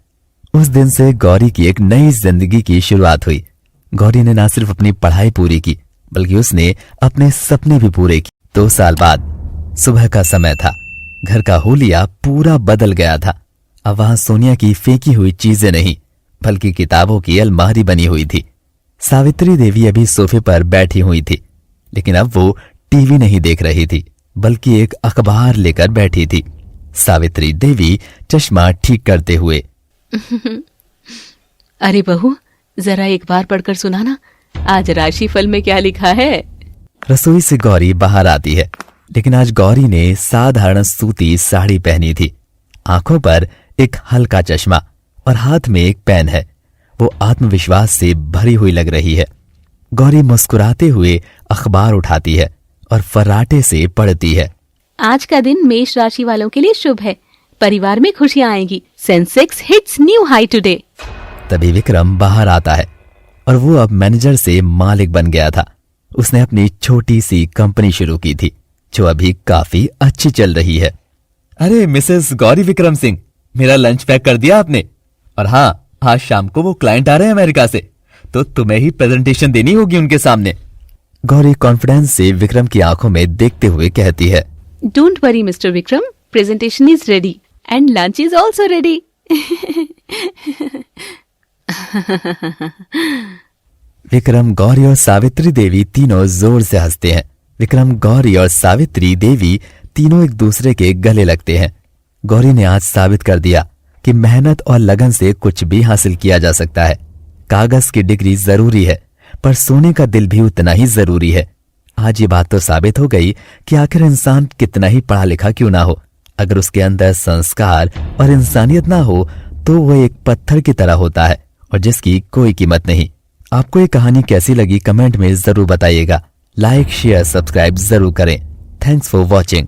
उस दिन से गौरी की एक नई जिंदगी की शुरुआत हुई। गौरी ने न सिर्फ अपनी पढ़ाई पूरी की, बल्कि उसने अपने सपने भी पूरे किए। 2 साल बाद सुबह का समय था। घर का हुलिया पूरा बदल गया था। अब वहां सोनिया की फेंकी हुई चीजें नहीं, बल्कि किताबों की अलमारी बनी हुई थी। सावित्री देवी अभी सोफे पर बैठी हुई थी, लेकिन अब वो टीवी नहीं देख रही थी, बल्कि एक अखबार लेकर बैठी थी। सावित्री देवी चश्मा ठीक करते हुए, अरे बहू, जरा एक बार पढ़कर सुनाना, आज राशिफल में क्या लिखा है। रसोई से गौरी बाहर आती है, लेकिन आज गौरी ने साधारण सूती साड़ी पहनी थी। आंखों पर एक हल्का चश्मा और हाथ में एक पेन है। वो आत्मविश्वास से भरी हुई लग रही है। गौरी मुस्कुराते हुए अखबार उठाती है और फर्राटे से पढ़ती है। आज का दिन मेष राशि वालों के लिए शुभ है। परिवार में खुशियां आएंगी। Sensex hits new high today. तभी विक्रम बाहर आता है और वो अब मैनेजर से मालिक बन गया था। उसने अपनी छोटी सी कंपनी शुरू की थी, जो अभी काफी अच्छी चल रही है। अरे मिसेस गौरी विक्रम सिंह, मेरा लंच पैक कर दिया आपने? और हाँ, आज शाम को वो क्लाइंट आ रहे हैं अमेरिका से, तो तुम्हें ही प्रेजेंटेशन देनी होगी उनके सामने। गौरी कॉन्फिडेंस से विक्रम की आंखों में देखते हुए कहती है, don't worry mister Vikram, presentation is ready and lunch is also ready. Vikram, Gauri और सावित्री देवी तीनों जोर से हंसते हैं। विक्रम, गौरी और सावित्री देवी तीनों एक दूसरे के गले लगते हैं। गौरी ने आज साबित कर दिया कि मेहनत और लगन से कुछ भी हासिल किया जा सकता है। कागज की डिग्री जरूरी है, पर सोने का दिल भी उतना ही जरूरी है। आज ये बात तो साबित हो गई कि आखिर इंसान कितना ही पढ़ा लिखा क्यों ना हो, अगर उसके अंदर संस्कार और इंसानियत ना हो तो वह एक पत्थर की तरह होता है और जिसकी कोई कीमत नहीं। आपको ये कहानी कैसी लगी कमेंट में जरूर बताइएगा। लाइक, शेयर, सब्सक्राइब जरूर करें। Thanks for watching.